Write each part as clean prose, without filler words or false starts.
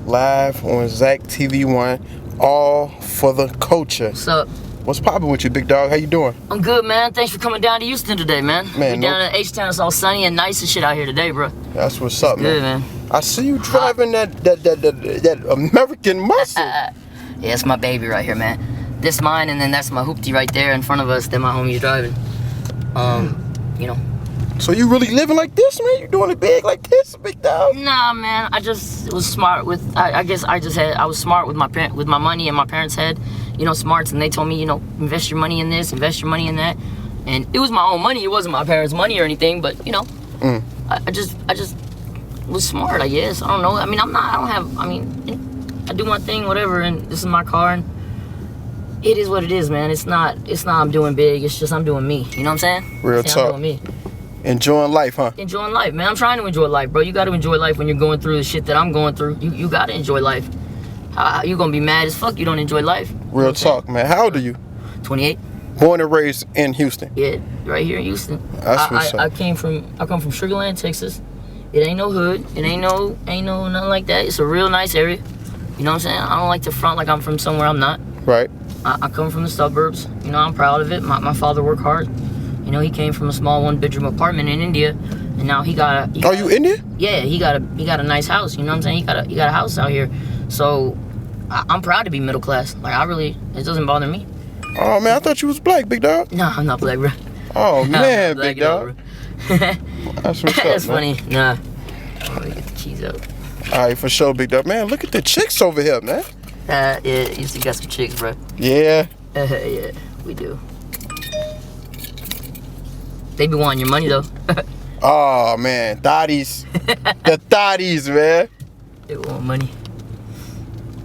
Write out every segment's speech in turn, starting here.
live on Zach TV1, all for the culture. What's up? What's poppin' with you, big dog? How you doing? I'm good, man. Thanks for coming down to Houston today, man. Man, down in H-Town. It's all sunny and nice and shit out here today, bro. That's what's up, Good, man. I see you driving that American muscle. Yeah, it's my baby right here, man. This mine, and then that's my hoopty right there in front of us that my homie's driving. You know. So you really living like this, man? You doing it big like this, big dog? Nah, man. I just was smart with. I guess I was smart with my money, and my parents had, smarts, and they told me, invest your money in this, invest your money in that, and it was my own money. It wasn't my parents' money or anything, but I just was smart, I guess. I don't know. I mean, I do my thing, whatever, and this is my car, and it is what it is, man. It's not I'm doing big. It's just I'm doing me. You know what I'm saying? Real talk. I'm doing me. Enjoying life, huh? Enjoying life, man. I'm trying to enjoy life, bro. You got to enjoy life when you're going through the shit that I'm going through. You got to enjoy life. You gonna be mad as fuck you don't enjoy life. Real talk, man. How old are you? 28. Born and raised in Houston. Yeah, right here in Houston. That's what's up. I come from Sugar Land, Texas. It ain't no hood. It ain't no nothing like that. It's a real nice area. You know what I'm saying? I don't like to front like I'm from somewhere I'm not. Right. I come from the suburbs. I'm proud of it. My father worked hard. He came from a small one-bedroom apartment in India, and now he got a. Are you Indian? Yeah, he got a nice house. You know what I'm saying? He got a house out here. So I'm proud to be middle class. Like it doesn't bother me. Oh man, I thought you was black, big dog. No, I'm not black, bro. Oh man, black big dog. That's what's up. That's man. funny. Nah. Let me get the keys out. All right, for sure, big dog. Man, look at the chicks over here, man. Yeah, you got some chicks, bro. Yeah. Yeah, we do. They be wanting your money though. Oh man, thotties. The thotties, man. They want money.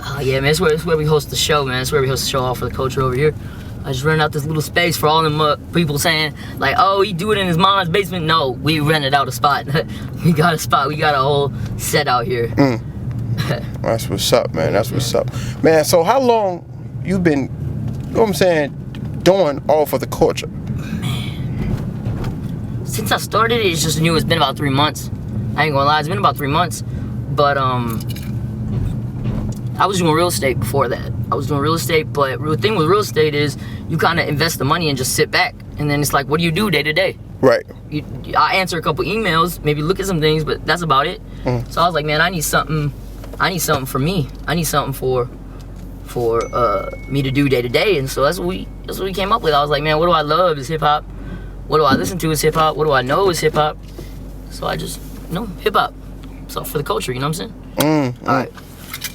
Oh yeah, man, it's where we host the show, man. It's where we host the show all for the culture over here. I just rented out this little space for all them people saying like, oh, he do it in his mom's basement. No, we rented out a spot. We got a spot. We got a whole set out here. That's what's up, man. That's what's up, man. So how long you been, doing all for the culture? Since I started it, it's just new. It's been about 3 months. I ain't gonna lie, it's been about 3 months. But I was doing real estate before that. I was doing real estate, but the thing with real estate is you kind of invest the money and just sit back, and then it's like, what do you do day to day? Right. I answer a couple emails, maybe look at some things, but that's about it. So I was like, man, I need something for me. I need something for me to do day to day, and so that's what we came up with. I was like, man, what do I love is hip hop. What do I listen to is hip hop. What do I know is hip hop. So I just hip hop. So for the culture, you know what I'm saying? All right.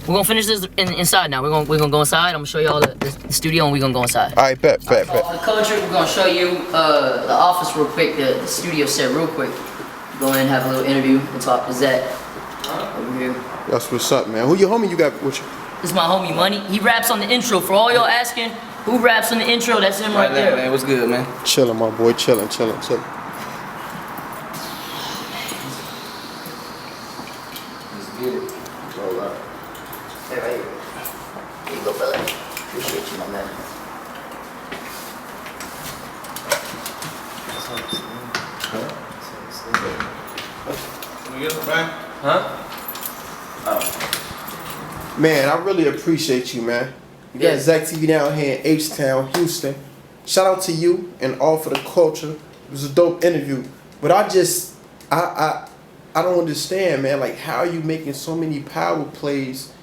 We're gonna finish this inside now. We're gonna go inside. I'm gonna show you all the studio, and we're gonna go inside. All right, bet. For the culture, we're gonna show you the office real quick, the studio set real quick. Go in and have a little interview and talk to Zach over here. That's what's up, man. Who your homie you got with you? This is my homie Money. He raps on the intro. For all y'all asking, who raps on the intro? That's him right there. Man, what's good, man? Chillin', my boy. Chillin'. Let's get it. All right. Hey, right here. Here you go, fella. Appreciate you, my man. Can we get it back? Huh? Oh. Man, I really appreciate you, man. You got Zach TV down here in H-Town, Houston. Shout out to you and all for the culture. It was a dope interview. But I don't understand, man. Like, how are you making so many power plays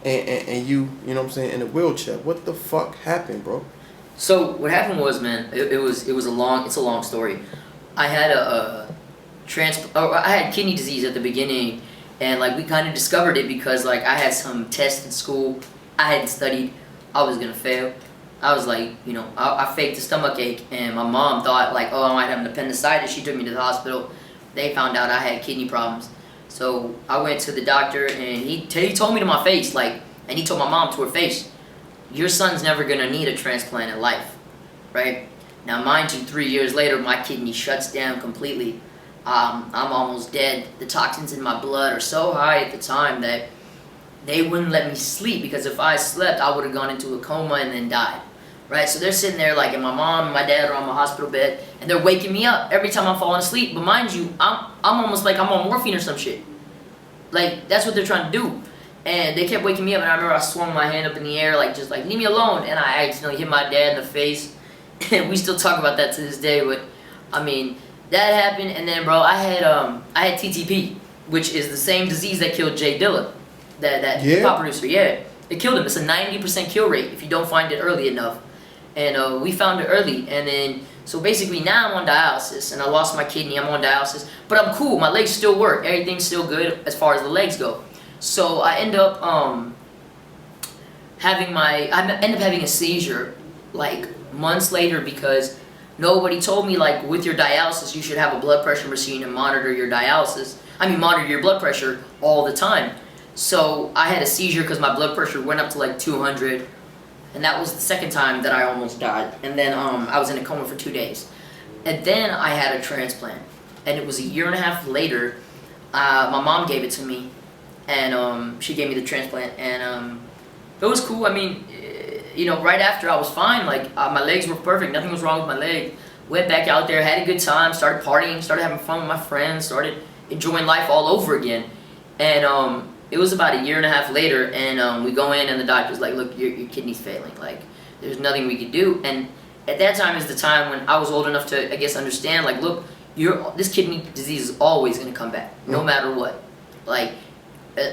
and you know what I'm saying, in a wheelchair? What the fuck happened, bro? So what happened was, man, it's a long story. I had I had kidney disease at the beginning, and like we kind of discovered it because like I had some tests in school. I hadn't studied. I was gonna fail. I was like, I faked a stomach ache, and my mom thought like, oh, I might have an appendicitis. She took me to the hospital. They found out I had kidney problems. So I went to the doctor, and he told me to my face, like, and he told my mom to her face, your son's never gonna need a transplant in life, right? Now, mind you, 3 years later, my kidney shuts down completely. I'm almost dead. The toxins in my blood are so high at the time that they wouldn't let me sleep, because if I slept, I would have gone into a coma and then died, right? So they're sitting there like, and my mom and my dad are on my hospital bed, and they're waking me up every time I'm falling asleep. But mind you, I'm almost like I'm on morphine or some shit. Like, that's what they're trying to do. And they kept waking me up, and I remember I swung my hand up in the air, like, just like, leave me alone. And I accidentally hit my dad in the face. And we still talk about that to this day. But, I mean, that happened. And then, bro, I had TTP, which is the same disease that killed Jay Dilla, that hip-hop producer. Yeah, it killed him. It's a 90% kill rate if you don't find it early enough. And we found it early. And then, so basically now I'm on dialysis. And I lost my kidney. I'm on dialysis. But I'm cool. My legs still work. Everything's still good as far as the legs go. So I end up having a seizure like months later because nobody told me, like, with your dialysis you should have a blood pressure machine and monitor your blood pressure all the time. So I had a seizure because my blood pressure went up to like 200, and that was the second time that I almost died. And then I was in a coma for 2 days, and then I had a transplant, and it was a year and a half later. My mom gave it to me. And she gave me the transplant, and it was cool. I mean, right after I was fine. Like, my legs were perfect. Nothing was wrong with my leg. Went back out there, had a good time, started partying, started having fun with my friends, started enjoying life all over again. And it was about a year and a half later, and we go in, and the doctor's like, look, your kidney's failing. Like, there's nothing we could do. And at that time is the time when I was old enough to, I guess, understand, like, look, this kidney disease is always going to come back, no matter what. Like,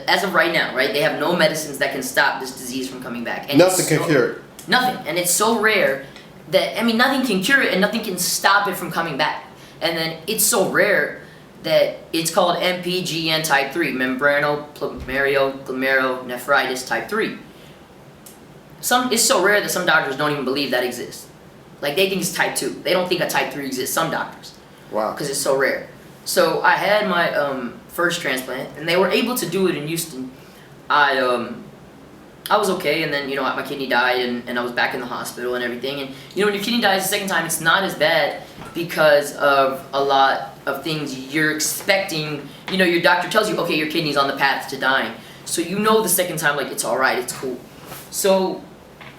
as of right now, right, they have no medicines that can stop this disease from coming back. And nothing can cure it. Nothing. And it's so rare that, I mean, nothing can cure it and nothing can stop it from coming back. And then it's so rare that it's called MPGN type 3, membranoglomerulonephritis type 3. It's so rare that some doctors don't even believe that exists. Like, they think it's type 2. They don't think a type 3 exists, some doctors. Wow. Because it's so rare. So I had my first transplant, and they were able to do it in Houston. I was okay, and then, my kidney died, and I was back in the hospital and everything. And, when your kidney dies the second time, it's not as bad because of a lot of things you're expecting. Your doctor tells you, okay, your kidney's on the path to dying. So the second time, like, it's all right, it's cool. So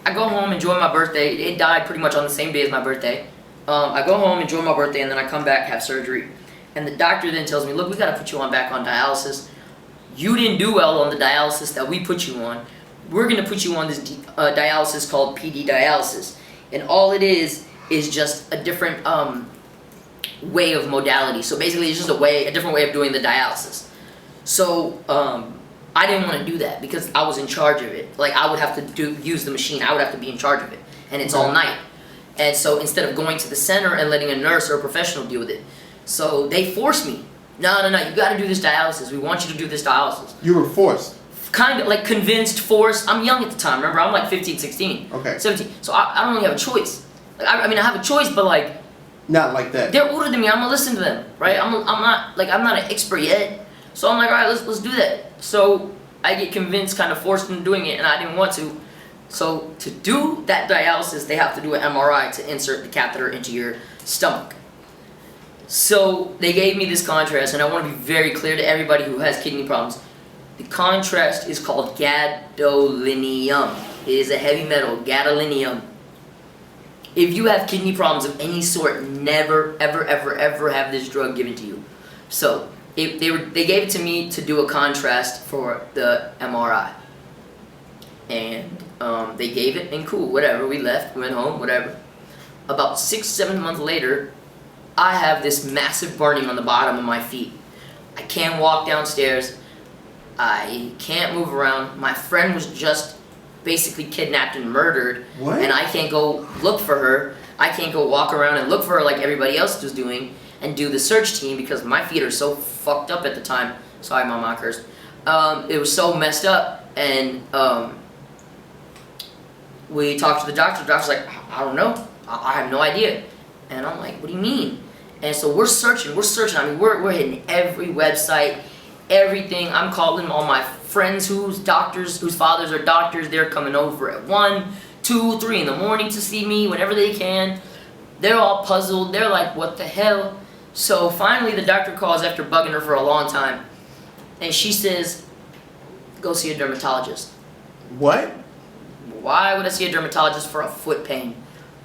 I go home, enjoy my birthday. It died pretty much on the same day as my birthday. I go home, enjoy my birthday, and then I come back, have surgery. And the doctor then tells me, look, we got to put you back on dialysis. You didn't do well on the dialysis that we put you on. We're going to put you on this dialysis called PD dialysis. And all it is just a different way of modality. So basically it's just a different way of doing the dialysis. So I didn't want to do that because I was in charge of it. Like, I would have to use the machine. I would have to be in charge of it. And it's all night. And so instead of going to the center and letting a nurse or a professional deal with it, so they forced me. No, you got to do this dialysis. We want you to do this dialysis. You were forced? Kind of, like, convinced, forced. I'm young at the time, remember? I'm like 15, 16. Okay. 17. So I don't really have a choice. Like, I mean, I have a choice, but, like... Not like that. They're older than me. I'm going to listen to them, right? I'm not an expert yet. So I'm like, all right, let's do that. So I get convinced, kind of forced into doing it, and I didn't want to. So to do that dialysis, they have to do an MRI to insert the catheter into your stomach. So they gave me this contrast, and I want to be very clear to everybody who has kidney problems. The contrast is called gadolinium. It is a heavy metal, gadolinium. If you have kidney problems of any sort, never, ever, ever, ever have this drug given to you. So they gave it to me to do a contrast for the MRI. And they gave it, and cool, whatever. We left, we went home, whatever. About 6-7 months later, I have this massive burning on the bottom of my feet. I can't walk downstairs. I can't move around. My friend was just basically kidnapped and murdered. What? And I can't go look for her. I can't go walk around and look for her like everybody else was doing and do the search team because my feet are so fucked up at the time. Sorry, Mom, I cursed. It was so messed up, and we talked to the doctor. The doctor's like, I don't know. I have no idea. And I'm like, what do you mean? And so we're searching. I mean, we're hitting every website, everything. I'm calling all my friends whose fathers are doctors. They're coming over at 1, 2, 3 in the morning to see me whenever they can. They're all puzzled. They're like, what the hell? So finally the doctor calls after bugging her for a long time. And she says, go see a dermatologist. What? Why would I see a dermatologist for a foot pain?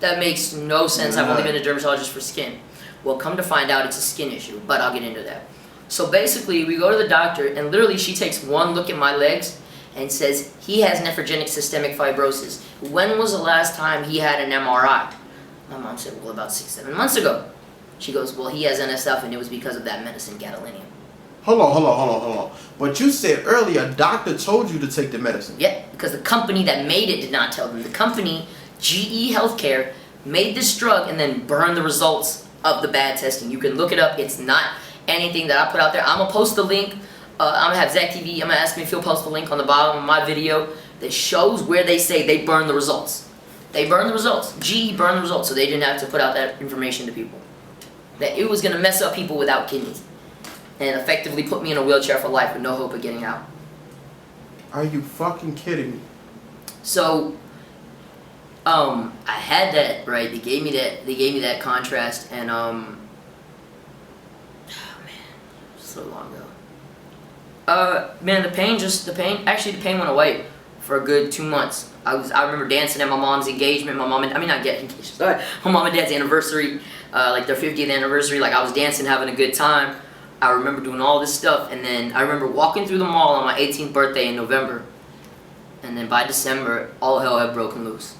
That makes no sense. I've only been a dermatologist for skin. Well, come to find out it's a skin issue, but I'll get into that. So basically, we go to the doctor, and literally she takes one look at my legs, and says he has nephrogenic systemic fibrosis. When was the last time he had an MRI? My mom said, well, about 6-7 months ago. She goes, well, he has NSF, and it was because of that medicine, gadolinium. Hold on. But you said earlier a doctor told you to take the medicine. Yeah, because the company that made it did not tell them. The company, GE Healthcare, made this drug and then burned the results of the bad testing. You can look it up. It's not anything that I put out there. I'm going to post the link. I'm going to have Zach TV. I'm going to ask him if he'll post the link on the bottom of my video that shows where they say they burned the results. They burned the results. GE burned the results, so they didn't have to put out that information to people. That it was going to mess up people without kidneys. And effectively put me in a wheelchair for life with no hope of getting out. Are you fucking kidding me? So, I had that, right? They gave me that contrast, and oh man, so long ago. Man, the pain went away for a good 2 months. I remember dancing at my mom's engagement. My mom and dad's anniversary, like their 50th anniversary. Like I was dancing, having a good time. I remember doing all this stuff, and then I remember walking through the mall on my 18th birthday in November, and then by December, all hell had broken loose.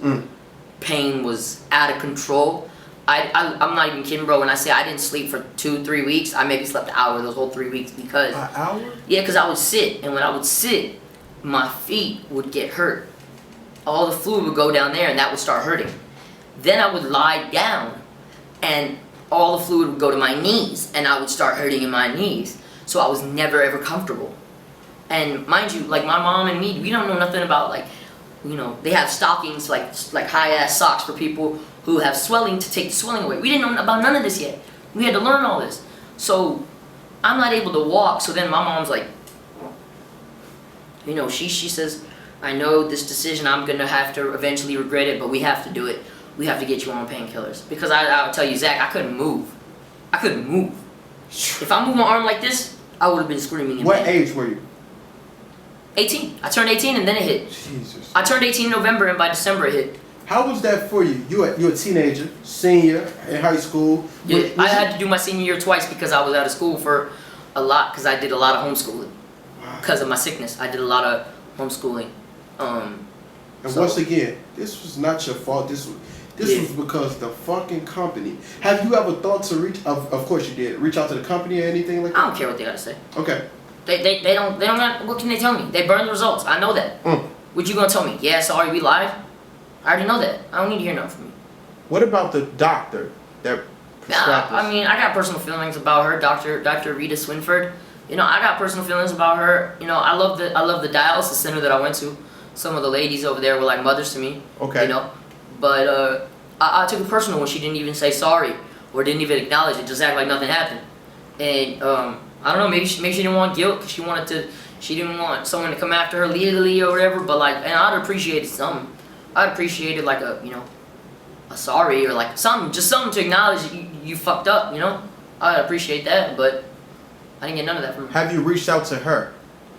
Pain was out of control. I'm not even kidding, bro. When I say I didn't sleep for 2-3 weeks, I maybe slept an hour those whole 3 weeks because... An hour? Yeah, because I would sit, and when I would sit, my feet would get hurt. All the fluid would go down there, and that would start hurting. Then I would lie down, and all the fluid would go to my knees, and I would start hurting in my knees. So I was never ever comfortable. And mind you, like my mom and me, we don't know nothing about like, you know, they have stockings like high ass socks for people who have swelling to take the swelling away. We didn't know about none of this yet. We had to learn all this. So I'm not able to walk. So then my mom's like, you know, she says, I know this decision, I'm gonna have to eventually regret it, but we have to do it. We have to get you on painkillers. Because I'll tell you, Zach, I couldn't move. I couldn't move. If I moved my arm like this, I would have been screaming in What pain. age were you? 18. I turned 18 and then it hit. Jesus. I turned 18 in November and by December it hit. How was that for you? You a teenager, senior in high school. Yeah, I had to do my senior year twice because I was out of school for a lot, because I did a lot of homeschooling. Because of my sickness, I did a lot of homeschooling. And once again, this was not your fault. This was because the fucking company. Have you ever thought to reach? Of course you did. Reach out to the company or anything like that. I don't care what they gotta say. Okay. They don't. What can they tell me? They burned the results. I know that. What you gonna tell me? Yeah, sorry, we lied. I already know that. I don't need to hear nothing from you. What about the doctor that prescribed this? I mean, I got personal feelings about her, Dr. Rita Swinford. You know, I got personal feelings about her. You know, I love the dialysis center that I went to. Some of the ladies over there were like mothers to me. Okay. You know, but I took it personal when she didn't even say sorry or didn't even acknowledge it. Just act like nothing happened. And I don't know. Maybe she didn't want guilt because she didn't want someone to come after her legally or whatever. But like, and I'd appreciate something. I'd appreciate it like a sorry or like something to acknowledge you fucked up. You know, I'd appreciate that. But I didn't get none of that from her. Have you reached out to her?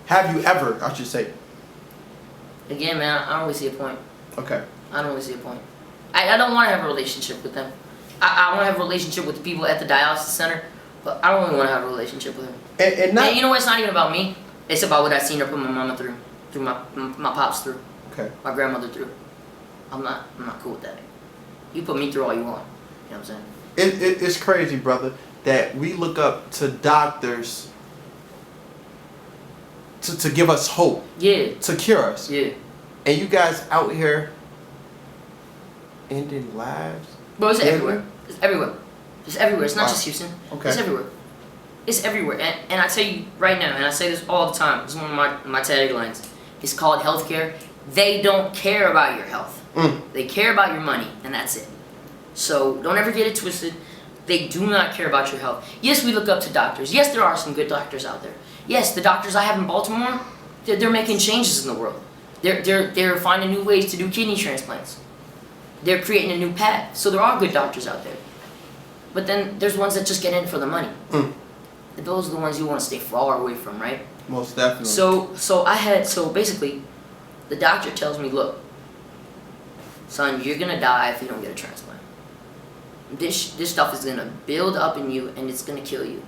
Have you ever? I should say. Again, man, I don't really see a point. Okay. I don't really see a point. I don't want to have a relationship with them. I want to have a relationship with the people at the dialysis center, but I don't really want to have a relationship with them. And you know what? It's not even about me. It's about what I've seen her put my mama through my pops through, okay, my grandmother through. I'm not cool with that. You put me through all you want. You know what I'm saying? It's crazy, brother, that we look up to doctors to give us hope. Yeah. To cure us. Yeah. And you guys out here ending lives. Bro, it's everywhere. It's everywhere. It's everywhere. It's not just Houston. Okay. It's everywhere. It's everywhere. And I tell you right now, and I say this all the time, this is one of my taglines. It's called healthcare. They don't care about your health. They care about your money, and that's it. So don't ever get it twisted. They do not care about your health. Yes, we look up to doctors. Yes, there are some good doctors out there. Yes, the doctors I have in Baltimore, they're making changes in the world. They're finding new ways to do kidney transplants. They're creating a new path. So there are good doctors out there. But then there's ones that just get in for the money. And those are the ones you want to stay far away from, right? Most definitely. So basically, the doctor tells me, look, son, you're gonna die if you don't get a transplant. This stuff is gonna build up in you and it's gonna kill you.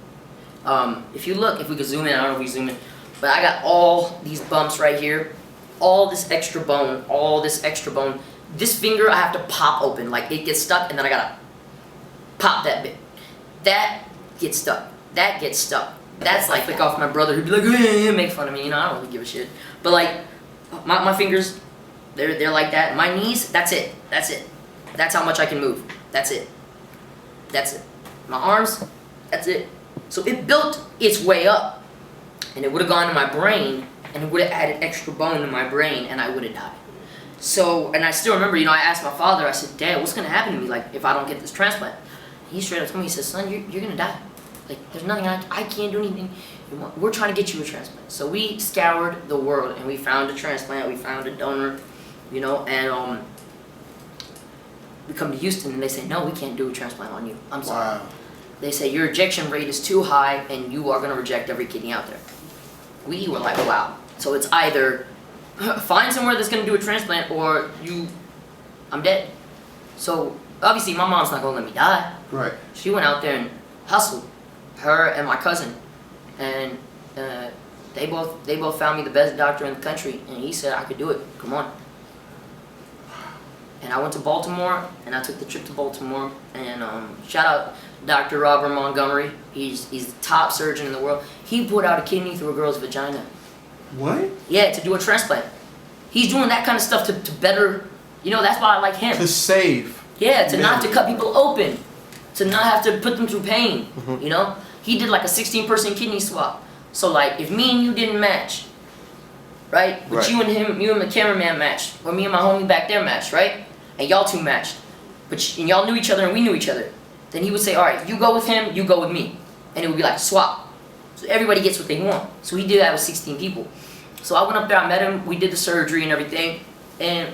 If we could zoom in, I don't know if we zoom in, but I got all these bumps right here all this extra bone, This finger I have to pop open, like it gets stuck, and then I gotta pop that bit. That gets stuck. That gets stuck. That's like flick off my brother who'd be like, make fun of me. I don't really give a shit. But like, my fingers, they're like that. My knees, that's it. That's how much I can move. That's it. My arms, that's it. So it built its way up, and it would have gone to my brain, and it would have added extra bone to my brain, and I would have died. So, and I still remember, I asked my father, I said, Dad, what's gonna happen to me, like, if I don't get this transplant? He straight up told me, he said, son, you're gonna die. Like, there's nothing, I can't do anything. We're trying to get you a transplant. So we scoured the world, and we found a transplant, we found a donor, and we come to Houston, and they say, no, we can't do a transplant on you. I'm sorry. Wow. They say, your rejection rate is too high, and you are gonna reject every kidney out there. We were like, wow. So it's either find somewhere that's gonna do a transplant, or I'm dead. So obviously my mom's not gonna let me die. Right. She went out there and hustled, her and my cousin, and they both found me the best doctor in the country, and he said I could do it. Come on. And I went to Baltimore, and I took the trip to Baltimore, and shout out Dr. Robert Montgomery. He's the top surgeon in the world. He put out a kidney through a girl's vagina. What? Yeah, to do a transplant. He's doing that kind of stuff to better, that's why I like him. To save. Yeah, to not to cut people open, to not have to put them through pain, He did like a 16-person kidney swap. So like, if me and you didn't match, right? But Right. you and the cameraman matched, or me and my homie back there matched, right? And y'all two matched, and y'all knew each other and we knew each other. Then he would say, all right, you go with him, you go with me. And it would be like a swap. So everybody gets what they want. So he did that with 16 people. So I went up there, I met him, we did the surgery and everything, and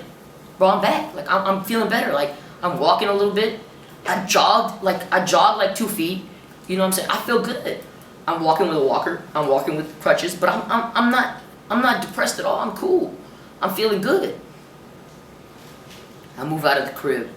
bro, I'm back. Like, I'm feeling better. Like, I'm walking a little bit. I jogged like 2 feet. You know what I'm saying? I feel good. I'm walking with a walker. I'm walking with crutches, but I'm not depressed at all. I'm cool. I'm feeling good. I move out of the crib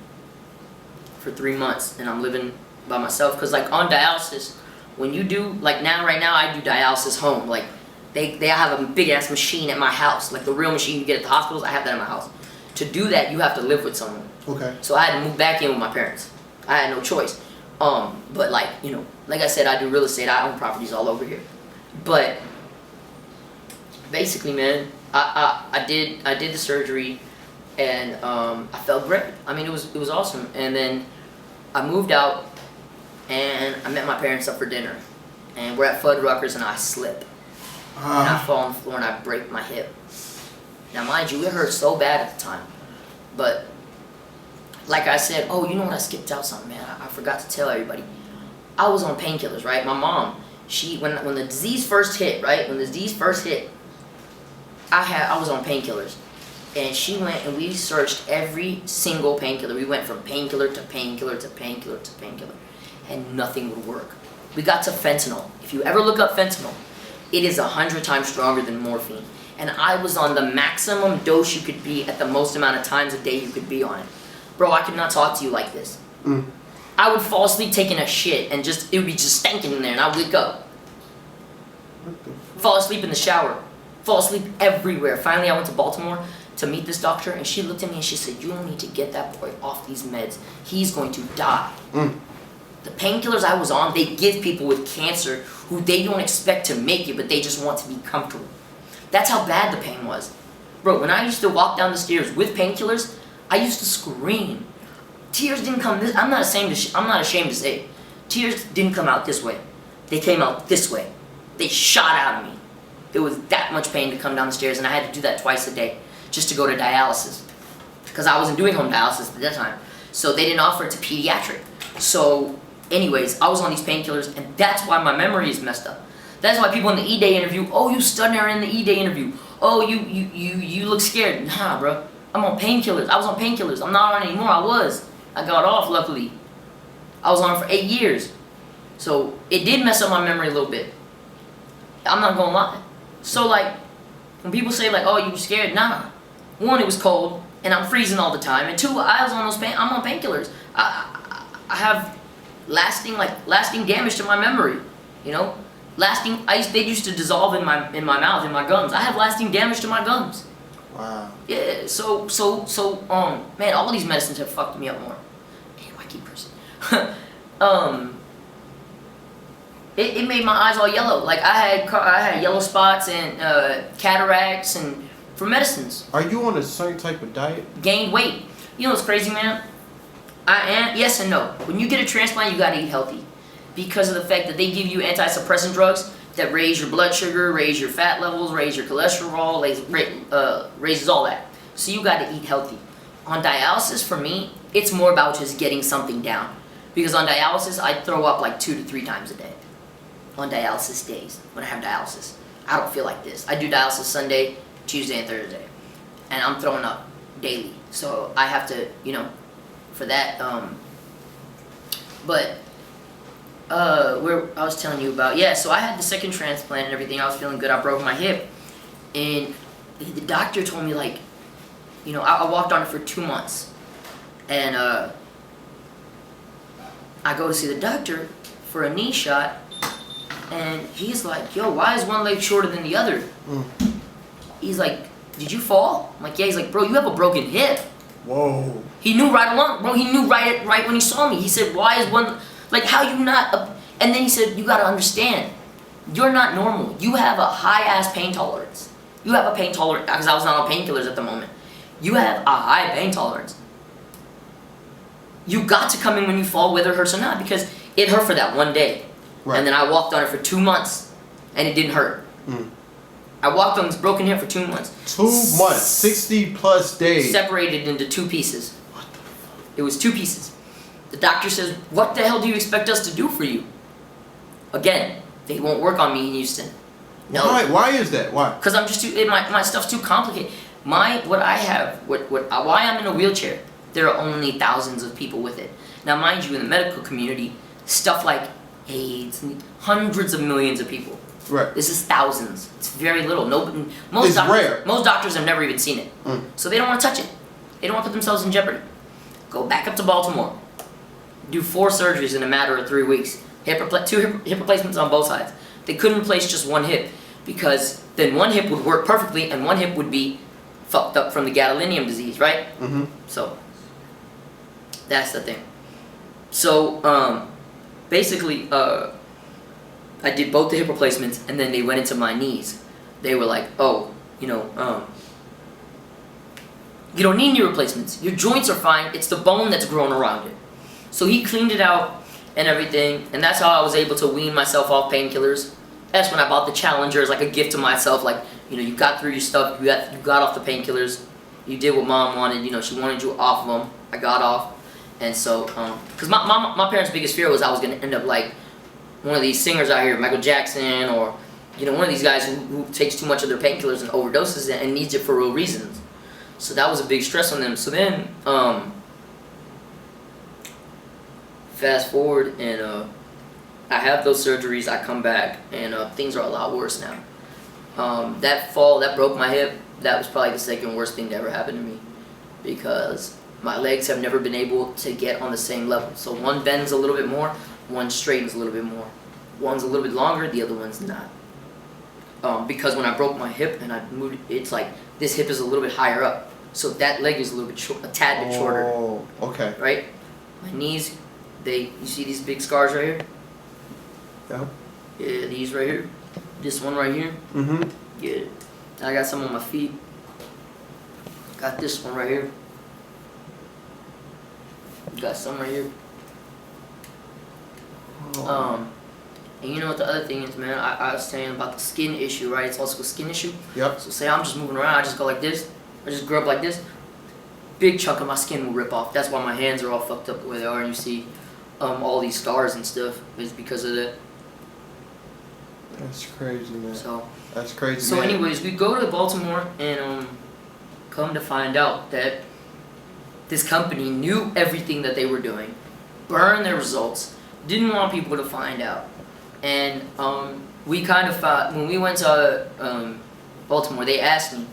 for 3 months, and I'm living by myself. Cause like on dialysis, when you do, like right now I do dialysis home. Like they have a big ass machine at my house, like the real machine you get at the hospitals. I have that at my house. To do that, you have to live with someone. Okay. So I had to move back in with my parents. I had no choice. But like like I said, I do real estate. I own properties all over here. But basically, man, I did the surgery, and I felt great. I mean, it was awesome. And then I moved out, and I met my parents up for dinner, and we're at Fuddruckers, and I slip, and I fall on the floor, and I break my hip. Now, mind you, it hurt so bad at the time, but like I said, oh, you know what? I skipped out something, man. I forgot to tell everybody. I was on painkillers, right? My mom, when the disease first hit, right? When the disease first hit, I was on painkillers. And she went and we searched every single painkiller. We went from painkiller to painkiller to painkiller to painkiller. And nothing would work. We got to fentanyl. If you ever look up fentanyl, it is 100 times stronger than morphine. And I was on the maximum dose you could be at the most amount of times a day you could be on it. Bro, I could not talk to you like this. I would fall asleep taking a shit, and it would be just stinking in there, and I'd wake up. Fall asleep in the shower. Fall asleep everywhere. Finally, I went to Baltimore to meet this doctor, and she looked at me and she said, you don't need to get that boy off these meds. He's going to die. The painkillers I was on, they give people with cancer who they don't expect to make it, but they just want to be comfortable. That's how bad the pain was. Bro, when I used to walk down the stairs with painkillers, I used to scream. Tears didn't come this. I'm not ashamed to say, tears didn't come out this way. They came out this way. They shot out of me. It was that much pain to come down the stairs, and I had to do that twice a day just to go to dialysis, because I wasn't doing home dialysis at that time. So they didn't offer it to pediatric. So, anyways, I was on these painkillers, and that's why my memory is messed up. That's why people in the Edai interview, oh, you stutter in the Edai interview. Oh, you look scared. Nah, bro. I'm on painkillers. I was on painkillers. I'm not on it anymore. I got off, luckily. I was on it for 8 years. So it did mess up my memory a little bit. I'm not gonna lie. So like, when people say like, oh, you were scared, nah. One, it was cold, and I'm freezing all the time. And two, I'm on painkillers. I have lasting damage to my memory. They used to dissolve in my mouth, in my gums. I have lasting damage to my gums. Wow. Yeah, man, all these medicines have fucked me up more. Damn, I keep cursing. It made my eyes all yellow. Like I had yellow spots and cataracts and for medicines. Are you on a certain type of diet? Gained weight. You know what's crazy, man? I am, yes and no. When you get a transplant, you gotta eat healthy. Because of the fact that they give you anti-suppressant drugs that raise your blood sugar, raise your fat levels, raise your cholesterol, raises all that. So you gotta eat healthy. On dialysis, for me, it's more about just getting something down. Because on dialysis, I throw up like 2 to 3 times a day. On dialysis days, when I have dialysis. I don't feel like this. I do dialysis Sunday, Tuesday, and Thursday. And I'm throwing up daily. So I have to, for that, where I was telling you about, so I had the second transplant and everything. I was feeling good. I broke my hip, and the doctor told me I walked on it for 2 months, and I go to see the doctor for a knee shot, and he's like, "Yo, why is one leg shorter than the other?" He's like, "Did you fall?" I'm like, "Yeah." He's like, "Bro, you have a broken hip." Whoa. He knew right along, bro. He knew right when he saw me. He said, "Why is one how you not?" And then he said, "You gotta understand, you're not normal. You have a high ass pain tolerance. You have a pain tolerance because I was not on painkillers at the moment. You have a high pain tolerance. You got to come in when you fall, whether it hurts or not, because it hurt for that one day, right. And then I walked on it for 2 months, and it didn't hurt. I walked on this broken hip for 2 months. 2 months, 60 plus days. Separated into 2 pieces. What the fuck? It was 2 pieces. The doctor says, "What the hell do you expect us to do for you?" Again, they won't work on me in Houston. No. Why is that? Why? Because I'm just my stuff's too complicated. Why I'm in a wheelchair, there are only thousands of people with it. Now, mind you, in the medical community, stuff like AIDS, hundreds of millions of people. Right. This is thousands. It's very little. It's rare. Most doctors have never even seen it. So they don't want to touch it. They don't want to put themselves in jeopardy. Go back up to Baltimore. Do 4 surgeries in a matter of 3 weeks. 2 hip replacements on both sides. They couldn't replace just one hip because then one hip would work perfectly and one hip would be fucked up from the gadolinium disease, right? So that's the thing. So basically, I did both the hip replacements and then they went into my knees. They were like, "Oh, you don't need knee replacements. Your joints are fine. It's the bone that's grown around it." So he cleaned it out and everything, and that's how I was able to wean myself off painkillers. That's when I bought the Challenger as like a gift to myself. Like, you got through your stuff, you got off the painkillers, you did what mom wanted. She wanted you off of them. I got off, and so because my parents' biggest fear was I was gonna end up like one of these singers out here, Michael Jackson, or one of these guys who takes too much of their painkillers and overdoses it and needs it for real reasons. So that was a big stress on them. So then fast forward, and I have those surgeries. I come back, and things are a lot worse now. That fall that broke my hip, that was probably the second worst thing to ever happen to me, because my legs have never been able to get on the same level. So one bends a little bit more, one straightens a little bit more. One's a little bit longer, the other one's not. Because when I broke my hip and I moved, it's like this hip is a little bit higher up, so that leg is a little bit a tad bit shorter. Oh, okay. Right? My knees, you see these big scars right here? Yeah. Yeah, these right here. This one right here. Yeah. And I got some on my feet. Got this one right here. Got some right here. And you know what the other thing is, man? I was saying about the skin issue, right? It's also a skin issue. Yep. So say I'm just moving around, I just go like this, I just grab like this, big chunk of my skin will rip off. That's why my hands are all fucked up the way they are, and you see all these scars and stuff is because of that. That's crazy, man. So that's crazy. So man. anyways, we go to Baltimore, and come to find out that this company knew everything that they were doing, burned their results, didn't want people to find out. And we kind of thought, when we went to Baltimore, they asked me,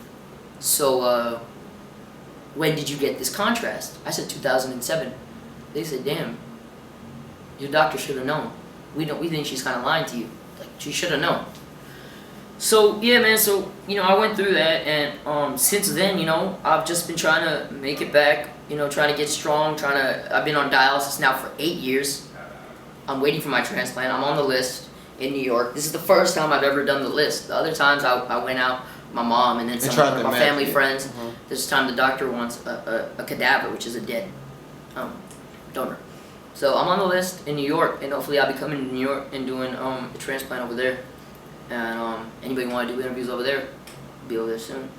"So when did you get this contrast?" I said 2007. They said, "Damn, your doctor should have known. We think she's kind of lying to you. Like, she should have known." So yeah, man. So I went through that, and since then, I've just been trying to make it back. Trying to get strong. I've been on dialysis now for 8 years. I'm waiting for my transplant. I'm on the list in New York. This is the first time I've ever done the list. The other times I went out, my mom, and then some of my family friends. Mm-hmm. This time the doctor wants a cadaver, which is a dead donor. So I'm on the list in New York, and hopefully I'll be coming to New York and doing a transplant over there. And anybody want to do interviews over there, I'll be over there soon.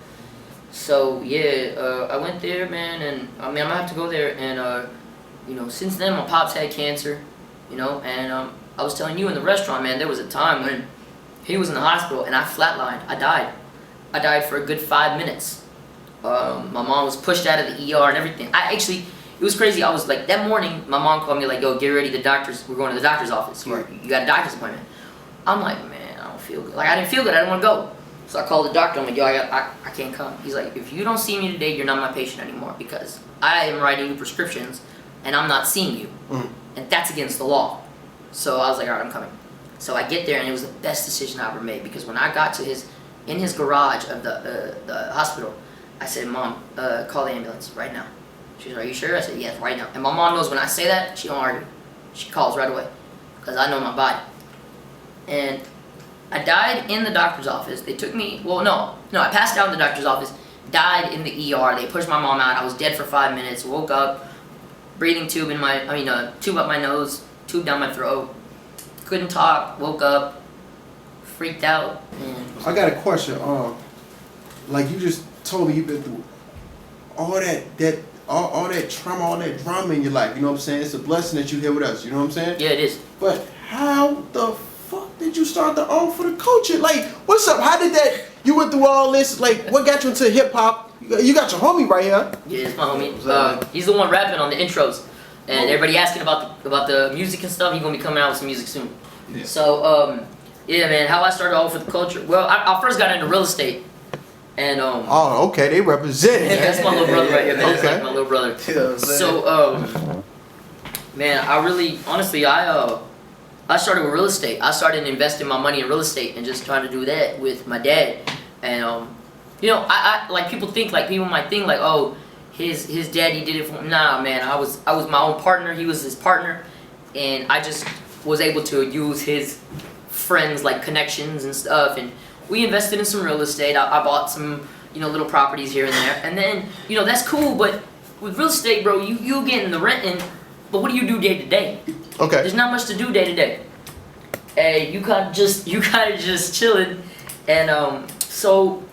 So yeah, I went there, man, and I'm gonna have to go there. And since then my pops had cancer, and I was telling you in the restaurant, man, there was a time when he was in the hospital and I flatlined. I died for a good 5 minutes. My mom was pushed out of the ER and everything. It was crazy. I was like, that morning, my mom called me like, yo, get ready, we're going to the doctor's office. You got a doctor's appointment. I'm like, man, I don't feel good. Like, I didn't feel good. I didn't want to go. So I called the doctor. I'm like, yo, I can't come. He's like, if you don't see me today, you're not my patient anymore because I am writing you prescriptions and I'm not seeing you. And that's against the law. So I was like, all right, I'm coming. So I get there, and it was the best decision I ever made because when I got to in his garage of the hospital, I said, Mom, call the ambulance right now. She's like, are you sure? I said, yes, right now. And my mom knows when I say that, she don't argue. She calls right away because I know my body. And I died in the doctor's office. They took me, I passed out in the doctor's office, died in the ER. They pushed my mom out. I was dead for 5 minutes, woke up, breathing tube tube up my nose, tube down my throat. Couldn't talk, woke up, freaked out. I got a question. Like you just told me you've been through all that trauma, all that drama in your life. You know what I'm saying? It's a blessing that you're here with us. You know what I'm saying? Yeah, it is. But how the fuck did you start the own for the culture? Like, what's up? How did that? You went through all this. Like, what got you into hip hop? You got your homie right here. Yeah, it's my homie. He's the one rapping on the intros, and everybody asking about the music and stuff. He's gonna be coming out with some music soon. Yeah. So, yeah, man, how I started off with the culture. Well, I first got into real estate, and oh, okay, they represent. Yeah, that's my little brother right here, man. Okay. That's like my little brother. So, man, I started with real estate. I started investing my money in real estate and just trying to do that with my dad. And I like people might think like, oh, his daddy did it for him. Nah, man, I was my own partner. He was his partner, and I just was able to use his friends like connections and stuff. And we invested in some real estate. I bought some little properties here and there. And then that's cool. But with real estate, bro, you getting the renting. But what do you do day to day? Okay. There's not much to do day to day. And you kind of just chilling. And so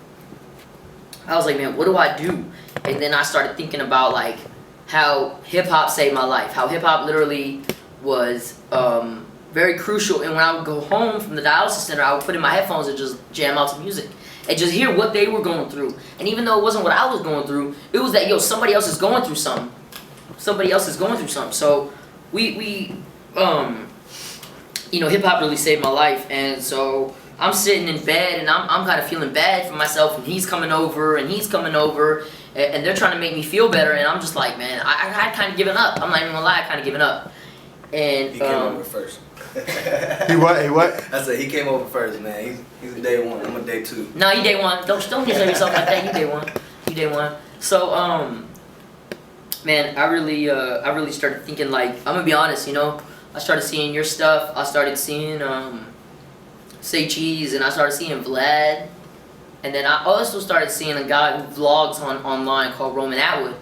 I was like, man, what do I do? And then I started thinking about like how hip hop saved my life. How hip hop literally was very crucial. And when I would go home from the dialysis center, I would put in my headphones and just jam out to music and just hear what they were going through. And even though it wasn't what I was going through, it was that somebody else is going through something. Somebody else is going through something. So we hip hop really saved my life. And so I'm sitting in bed and I'm kind of feeling bad for myself, and he's coming over and they're trying to make me feel better, and I'm just like, man, I kind of given up. I'm not even gonna lie, I kind of given up. And he came over first. He what? I said he came over first, man. He's a day one. I'm a day two. No, you day one. Don't just yourself like that. You day one. So man, I really started thinking like, I'm gonna be honest, I started seeing your stuff. I started seeing Say Cheese, and I started seeing Vlad, and then I also started seeing a guy who vlogs online called Roman Atwood.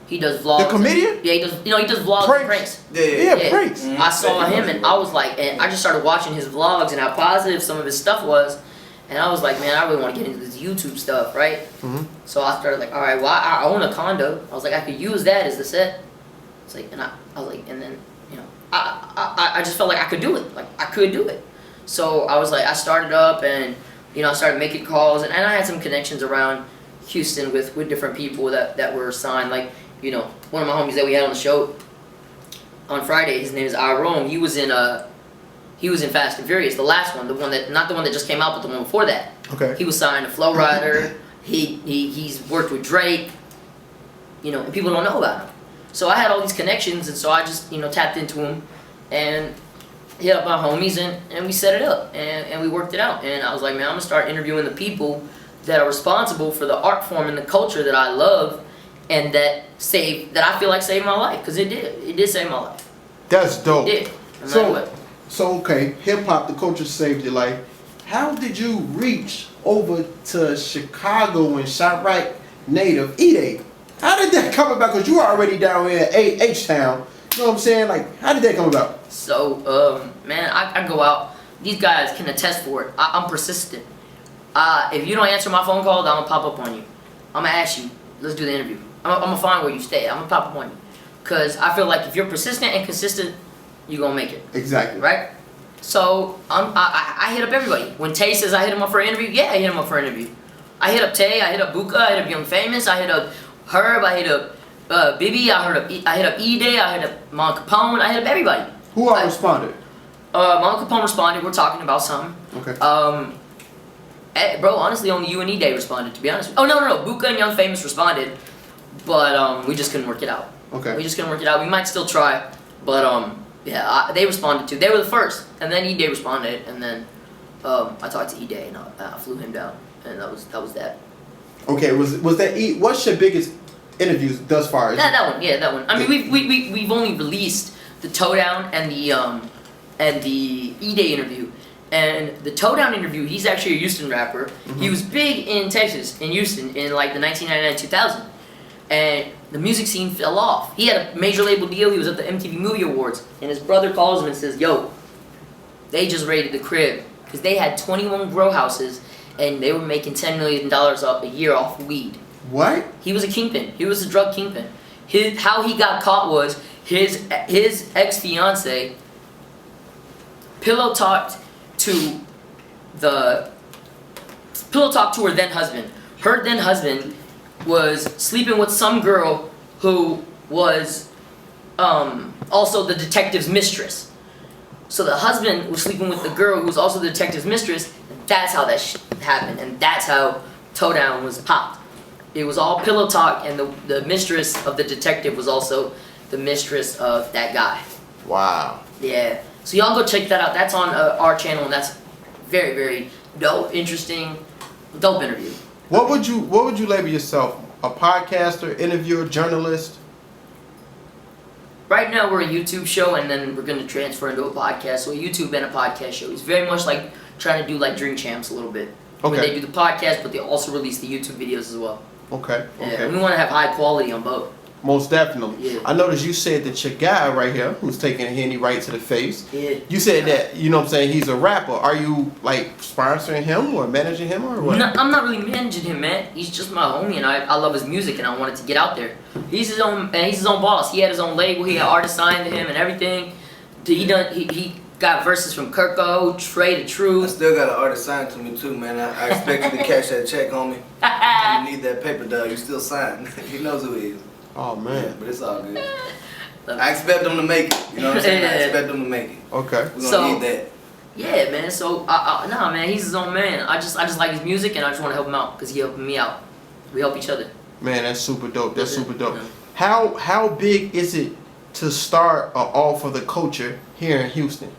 He does vlogs. The comedian? Yeah, he does. He does vlogs and pranks. Yeah, pranks. Mm-hmm. I saw him, and I was like, and I just started watching his vlogs and how positive some of his stuff was, and I was like, man, I really want to get into this YouTube stuff, right? Mm-hmm. So I started like, all right, well, I own a condo. I was like, I could use that as the set. It's like, and I was like, and then I just felt like I could do it. Like I could do it. So I was like, I started up, and I started making calls, and I had some connections around Houston with different people that were signed. Like one of my homies that we had on the show on Friday, his name is Iron. He was in Fast and Furious, the last one, not the one that just came out, but the one before that. Okay. He was signed to Flow Rider. He's worked with Drake. And people don't know about him. So I had all these connections, and so I just tapped into him, and hit up my homies and we set it up and we worked it out. And I was like, man, I'm gonna start interviewing the people that are responsible for the art form and the culture that I love and that I feel like saved my life, because it did save my life. That's dope. It did. So okay, hip hop, the culture saved your life. How did you reach over to Chicago and Chirac native Edai? How did that come about? Because you were already down here at H-Town. You know what I'm saying? Like, how did that come about? So, man, I go out. These guys can attest for it. I'm persistent. If you don't answer my phone calls, I'm going to pop up on you. I'm going to ask you, let's do the interview. I'm going to find where you stay. I'm going to pop up on you. Because I feel like if you're persistent and consistent, you're going to make it. Exactly. Right? So, I hit up everybody. When Tay says I hit him up for an interview, yeah, I hit him up for an interview. I hit up Tay, I hit up Buka, I hit up Young Famous, I hit up Herb, I hit up Bibi, I hit up Edai, I hit up Mon Capone, I hit up everybody. Who all responded? Mon Capone responded, we're talking about something. Okay. Bro, honestly, only you and Edai responded, to be honest. Oh, no, Buka and Young Famous responded, but we just couldn't work it out. Okay. We just couldn't work it out. We might still try, but yeah, they responded too. They were the first, and then Edai responded, and then I talked to Edai and I flew him down, and that was that. Okay, was that what's your biggest interviews thus far? That one, yeah, that one. I mean, we've only released the Toe Down and the Edai interview. And the Toe Down interview, he's actually a Houston rapper. Mm-hmm. He was big in Texas, in Houston, in like the 1999-2000. And the music scene fell off. He had a major label deal. He was at the MTV Movie Awards. And his brother calls him and says, yo, they just raided the crib. Because they had 21 grow houses, and they were making $10 million a year off weed. What? He was a kingpin. He was a drug kingpin. How he got caught was his ex-fiance pillow talked to her then husband. Her then husband was sleeping with some girl who was also the detective's mistress. So the husband was sleeping with the girl who was also the detective's mistress. And that's how that shit happened, and that's how Toe Down was popped. It was all pillow talk, and the mistress of the detective was also the mistress of that guy. Wow. Yeah. So y'all go check that out. That's on our channel, and that's very, very dope, interesting, dope interview. What would you label yourself? A podcaster, interviewer, journalist? Right now we're a YouTube show, and then we're going to transfer into a podcast. So a YouTube and a podcast show. It's very much like trying to do like Drink Champs a little bit. Okay. Where they do the podcast, but they also release the YouTube videos as well. Okay. Yeah, Okay. we want to have high quality on both. Most definitely. Yeah. I noticed you said that your guy right here, who's taking a Henny right to the face, Yeah. you said that, you know what I'm saying, he's a rapper. Are you, like, sponsoring him or managing him or what? No, I'm not really managing him, man. He's just my homie, and I love his music, and I wanted to get out there. He's his own boss. He had his own label. He had artists signed to him and everything. He got verses from Kirko, Trey the Truth. I still got an artist signed to me too, man. I expect you to cash that check, homie. You need that paper, dog. You still signed. He knows who he is. Oh, man. But it's all good. I expect them to make it. You know what I'm saying? I expect them to make it. Okay. We're gonna need that. Yeah, man. So, nah, man. He's his own man. I just like his music, and I just want to help him out because he helping me out. We help each other. Man, that's super dope. That's super dope. Yeah. How big is it to start All for the Culture here in Houston?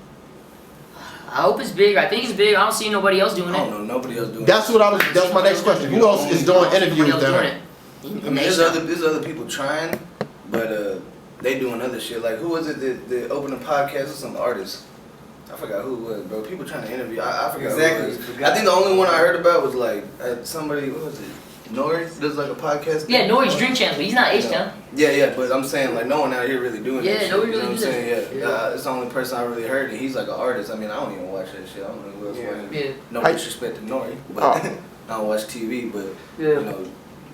I hope it's big. I think it's big. I don't see nobody else doing I it. don't know. Nobody else doing it. That's my next question. Who else is doing interviews there? I mean, there's other people trying, but they doing other shit. Like, who was it that opened a podcast with some artists? I forgot who it was, bro. People trying to interview. I forgot Exactly. who it was. I think the only one I heard about was like somebody. What was it? Nori does like a podcast. Yeah, Nori's Drink Champs, but he's not H-Town. Yeah, but I'm saying like no one out here really doing that shit. nobody You know really what I'm does that. saying? Yeah. It's the only person I really heard, and he's like an artist. I mean, I don't even watch that shit. I don't know who else watches. Yeah. No disrespect to Nori, but I don't watch TV. But you know,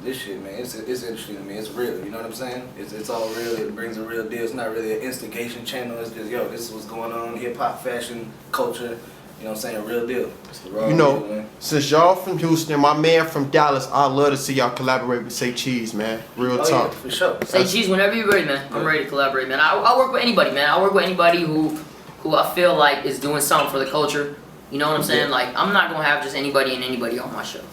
this shit, man, it's interesting to me. It's real. You know what I'm saying? It's all real. It brings a real deal. It's not really an instigation channel. It's just this is what's going on. Hip hop, fashion, culture. You know what I'm saying? Real deal. It's the raw deal, man. Since y'all from Houston, my man from Dallas, I'd love to see y'all collaborate with Say Cheese, man. Real talk. Yeah, for sure. Say Cheese whenever you're ready, man. I'm ready to collaborate, man. I work with anybody, man. I work with anybody who I feel like is doing something for the culture. You know what I'm saying? Like, I'm not gonna have just anybody and anybody on my show.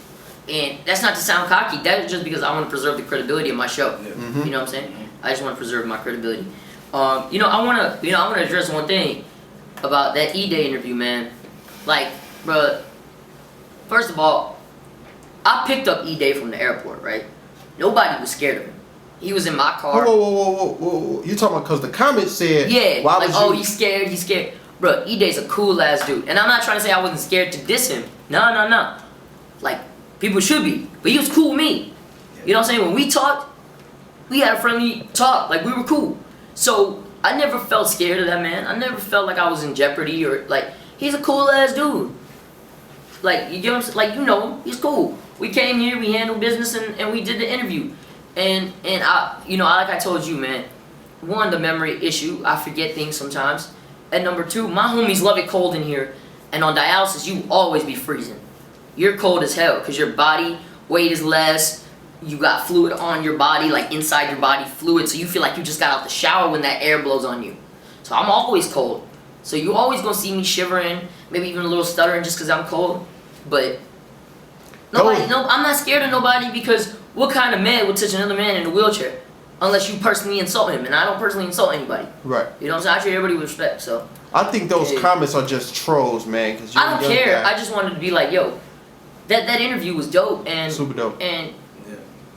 And that's not to sound cocky. That is just because I want to preserve the credibility of my show. Yeah. Mm-hmm. You know what I'm saying? I just want to preserve my credibility. I want to address one thing. about that Edai interview, man. Like, bruh, first of all, I picked up Edai from the airport, right? Nobody was scared of him. He was in my car. Whoa. You talking about because the comments said, yeah, why like, was oh, you... he's scared. Bruh, Edai's a cool ass dude. And I'm not trying to say I wasn't scared to diss him. No. Like, people should be. But he was cool with me. You know what I'm saying? When we talked, we had a friendly talk. Like, we were cool. So, I never felt scared of that man. I never felt like I was in jeopardy or, like, he's a cool ass dude. Like, you get what I'm saying? Like, you know him. He's cool. We came here, we handled business, and we did the interview. And I, you know, like I told you, man, one, the memory issue. I forget things sometimes. And number two, my homies love it cold in here. And on dialysis, you always be freezing. You're cold as hell because your body weight is less. You got fluid on your body, like inside your body, fluid. So you feel like you just got out the shower when that air blows on you. So I'm always cold. So you always gonna see me shivering, maybe even a little stuttering just because I'm cold. But nobody, no, I'm not scared of nobody because what kind of man would touch another man in a wheelchair? Unless you personally insult him, and I don't personally insult anybody. Right. You know what I'm saying? I treat everybody with respect, so. I think those comments are just trolls, man. Cause I don't care. I just wanted to be like, yo, that interview was dope, and super dope. And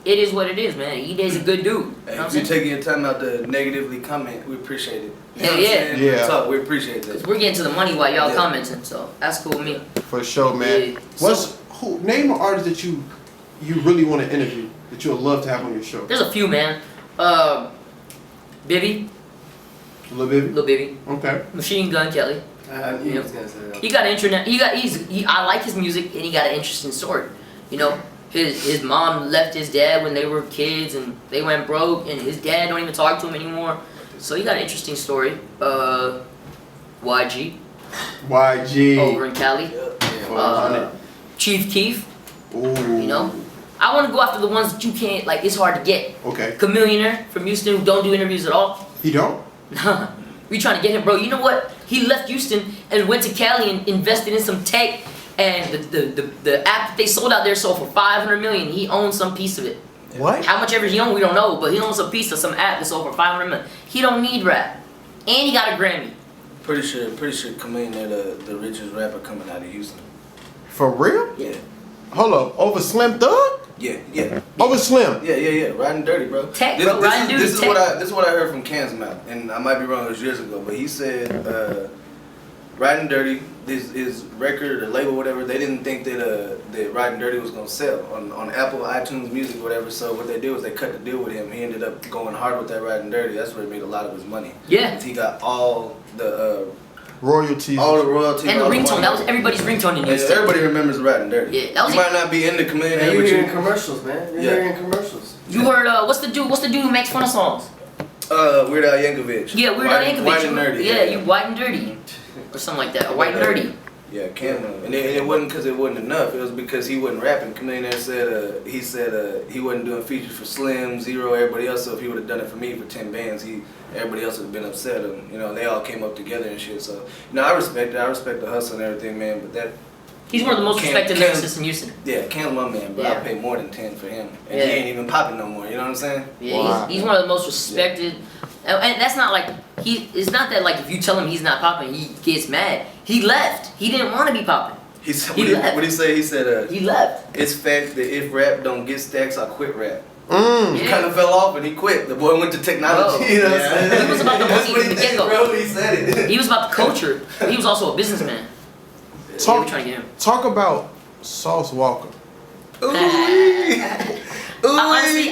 it is what it is, man. Edai's a good dude. Hey, you know what I'm if saying? you taking your time out to negatively comment, we appreciate it. You know Hell what I'm saying? Yeah. Talk, we appreciate that. We're getting to the money while y'all commenting, so that's cool with me. For sure, man. Yeah. Name an artist that you really want to interview, that you would love to have on your show? There's a few, man. Bibby. Lil Bibby? Lil Bibby. Okay. Machine Gun Kelly. He was gonna say that. He got internet. I like his music, and he got an interesting story. You know, his mom left his dad when they were kids, and they went broke, and his dad don't even talk to him anymore. So he got an interesting story. YG. Over in Cali. Chief Keef. Ooh. You know, I want to go after the ones that you can't, like, it's hard to get. Okay. Chameleonaire from Houston who don't do interviews at all. He don't? We trying to get him, bro. You know what? He left Houston and went to Cali and invested in some tech, and the app that they sold out there sold for $500 million. He owns some piece of it. What? How much ever he owns, we don't know, but he owns a piece of some app that sold for $500 million. He don't need rap, and he got a Grammy. Pretty sure Chameleonaire the richest rapper coming out of Houston. For real? Yeah. Hold up. Over Slim Thug? Yeah. Over Slim? Yeah. Riding dirty, bro. Tech, bro. Riding dirty. This is what I heard from Cam's mouth, and I might be wrong. It was years ago, but he said, Riding Dirty, his record or label, whatever, they didn't think that Riding Dirty was gonna sell on Apple, iTunes Music, whatever. So what they did was they cut the deal with him. He ended up going hard with that Riding Dirty. That's where he made a lot of his money. Yeah. He got all the royalties. All the royalties. And the ringtone. That was everybody's ringtone in Houston. Everybody remembers Riding Dirty. Yeah, that was you might not be into Chameleonaire, Man, but you're you hearing commercials, man. You're hearing commercials. You heard what's the dude who makes fun of songs? Weird Al Yankovic. Yeah, Weird Al Yankovic. White and Nerdy. Yeah, you White and Dirty. Or something like that. Or White and Dirty. Yeah, Cam. And it wasn't because it wasn't enough. It was because he wasn't rapping. Chameleonaire said he wasn't doing features for Slim, Zero, everybody else. So if he would have done it for me for 10 bands, everybody else would have been upset. And, you know, they all came up together and shit. So, you know, I respect it. I respect the hustle and everything, man. But that. He's one of the most respected lyricists in Houston. Yeah, Cam's my man, but I pay more than 10 for him. And yeah. he ain't even popping no more. You know what I'm saying? Yeah, wow. he's one of the most respected. Yeah. And that's not like it's not that like if you tell him he's not popping, he gets mad. He left. He didn't want to be popping. He left. What did he say? He said, he left. It's fact that if rap don't get stacks, I quit rap. Mm. He kind of fell off and he quit. The boy went to technology. Bro, you know what I'm saying? He was about the money from the get-go. Bro, he said it. He was about the culture. He was also a businessman. Trying to get him. Talk about Sauce Walker. Honestly,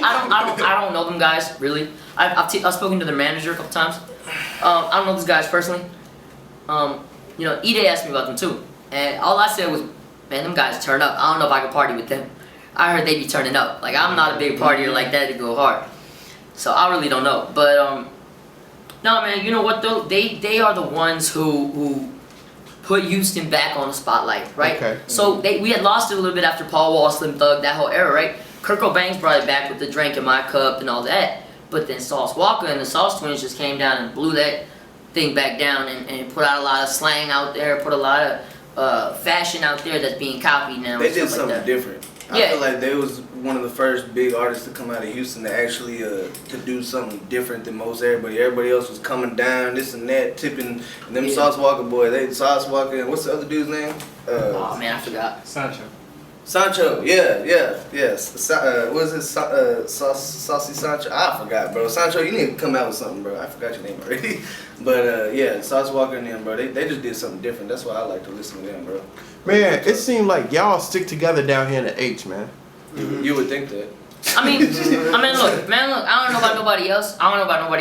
I don't know them guys really. I've spoken to their manager a couple times. I don't know these guys personally. You know, Edai asked me about them too, and all I said was, "Man, them guys turn up. I don't know if I could party with them. I heard they be turning up. Like I'm not a big partier like that to go hard, so I really don't know. But no, man, you know what though? They are the ones who put Houston back on the spotlight, right? Okay. So we had lost it a little bit after Paul Wall, Slim Thug, that whole era, right? Kurt Cobain brought it back with the Drink in My Cup and all that. But then Sauce Walker and the Sauce Twins just came down and blew that thing back down and put out a lot of slang out there, put a lot of fashion out there that's being copied now. They did something different. I feel like they was one of the first big artists to come out of Houston to actually to do something different than most everybody. Everybody else was coming down, this and that, tipping. And them Sauce Walka boys, Sauce Walka, and what's the other dude's name? Oh man, I forgot. Sancho, yes. What is it? Saucy Sancho? I forgot, bro. Sancho, you need to come out with something, bro. I forgot your name already. But yeah, Sauce Walka and them, bro. They just did something different. That's why I like to listen to them, bro. Man, it seemed like y'all stick together down here in the H, man. You would think that. I mean, look, I don't know about nobody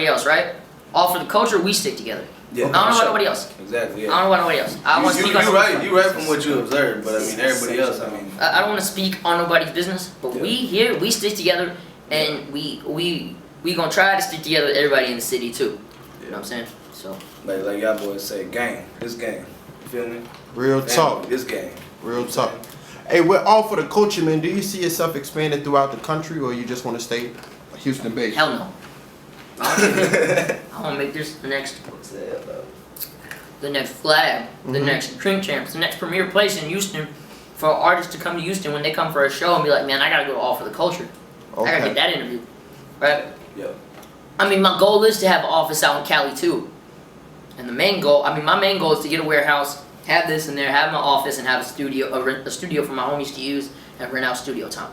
else, right? All for the culture, we stick together. Yeah, I don't know about nobody else. Exactly. Yeah. I don't know about nobody else. I want to speak on you right from what you observed, but I mean everybody else. I mean, I don't want to speak on nobody's business, but we stick together, and we gonna try to stick together with everybody in the city too. You know what I'm saying? So like y'all boys say, gang. This game. You feel me? Real talk. This game. Real talk. Hey, we're all for the culture, man. Do you see yourself expanding throughout the country, or you just want to stay Houston based? hell no. I want to make this the next flag, the next Drink Champs, the next premier place in Houston for artists to come to Houston when they come for a show and be like, man, I gotta go all for the culture. I gotta get that interview, right? Yeah. I mean, my goal is to have an office out in Cali too, and my main goal is to get a warehouse, have this in there, have my office, and have a studio for my homies to use and rent out studio time.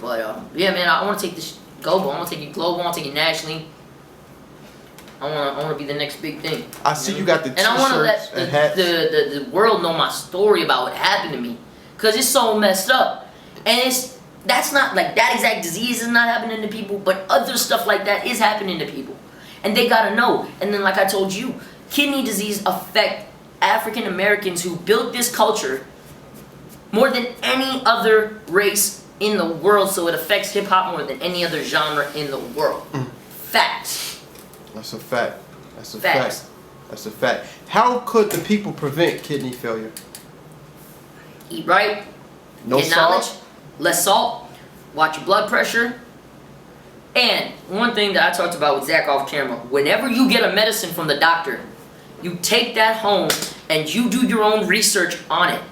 But yeah, man, I want to take this global. I want to take it global. I want to take it nationally. I want to be the next big thing. I see you got the and I want to let and hats. the world know my story about what happened to me, cause it's so messed up, and that's not like that exact disease is not happening to people, but other stuff like that is happening to people, and they gotta know. And then, like I told you, kidney disease affect African Americans who built this culture more than any other race in the world. So it affects hip hop more than any other genre in the world. Facts. That's a fact. That's a Facts. fact. That's a fact. How could the people prevent kidney failure? Eat right. No Get salt. knowledge. Less salt. Watch your blood pressure. And one thing that I talked about with Zach off camera, whenever you get a medicine from the doctor, you take that home and you do your own research on it.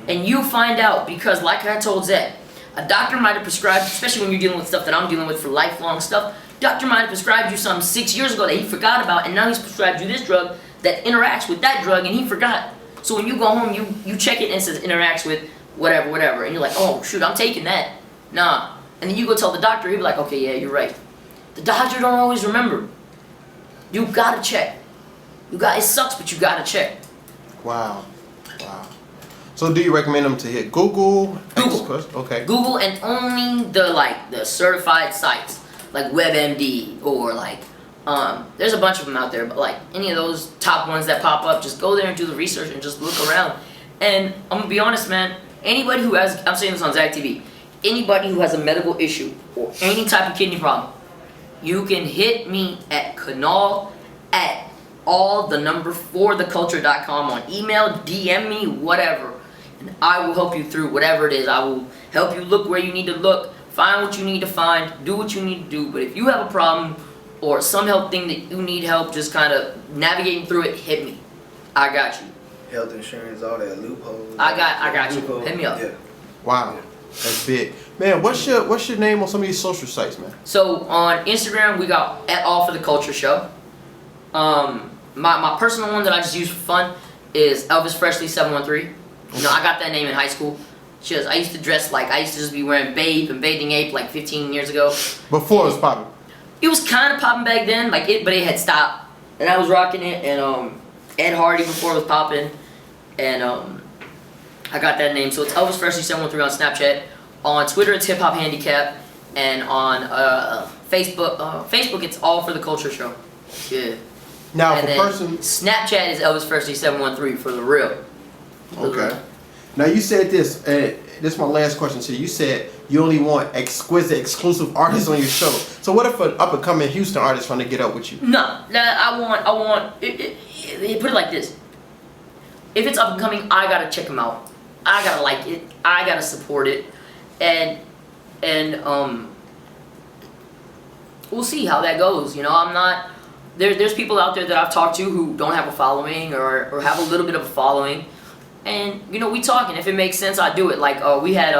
And you find out, because like I told Zach, a doctor might have prescribed, especially when you're dealing with stuff that I'm dealing with for lifelong stuff, doctor might have prescribed you something 6 years ago that he forgot about, and now he's prescribed you this drug that interacts with that drug and he forgot. So when you go home, you check it and it says interacts with whatever, and you're like, oh shoot, I'm taking that. Nah. And then you go tell the doctor, he'll be like, okay, yeah, you're right. The doctor don't always remember. You gotta check. It sucks, but you gotta check. Wow. Wow. So do you recommend them to hit Google? Okay. Google, and only the certified sites like WebMD or there's a bunch of them out there, but like any of those top ones that pop up, just go there and do the research and just look around. And I'm gonna be honest, man. Anybody who has, I'm saying this on Zach TV, anybody who has a medical issue or any type of kidney problem, you can hit me at Canal at all4theculture.com on email, DM me, whatever. And I will help you through whatever it is. I will help you look where you need to look, find what you need to find, do what you need to do. But if you have a problem or some help thing that you need help just kind of navigating through it, hit me. I got you. Health insurance, all that loopholes. I got you. Hit me up. Yeah. Wow. That's big. Man, what's your name on some of these social sites, man? So on Instagram, we got at All for the Culture Show. My personal one that I just use for fun is Elvis Presley 713. You know, I got that name in high school. I used to dress I used to just be wearing Bape and Bathing Ape like 15 years ago. Before it was popping. It was kind of popping back then, but it had stopped. And I was rocking it, and Ed Hardy before it was popping, and I got that name. So it's Elvis Presley 713 on Snapchat. On Twitter, it's Hip Hop Handicap, and on Facebook, it's All for the Culture Show. Yeah. Now, and if a person Snapchat is Elvis Presley 713 for the real. Okay. Now you said this. This is my last question to you. You said you only want exquisite, exclusive artists on your show. So what if an up and coming Houston artist trying to get up with you? No, I want. Put it like this. If it's up and coming, I gotta check them out. I gotta like it. I gotta support it, and we'll see how that goes. You know, I'm not. There's people out there that I've talked to who don't have a following or have a little bit of a following. And, you know, we talking. If it makes sense, I do it. Like, we had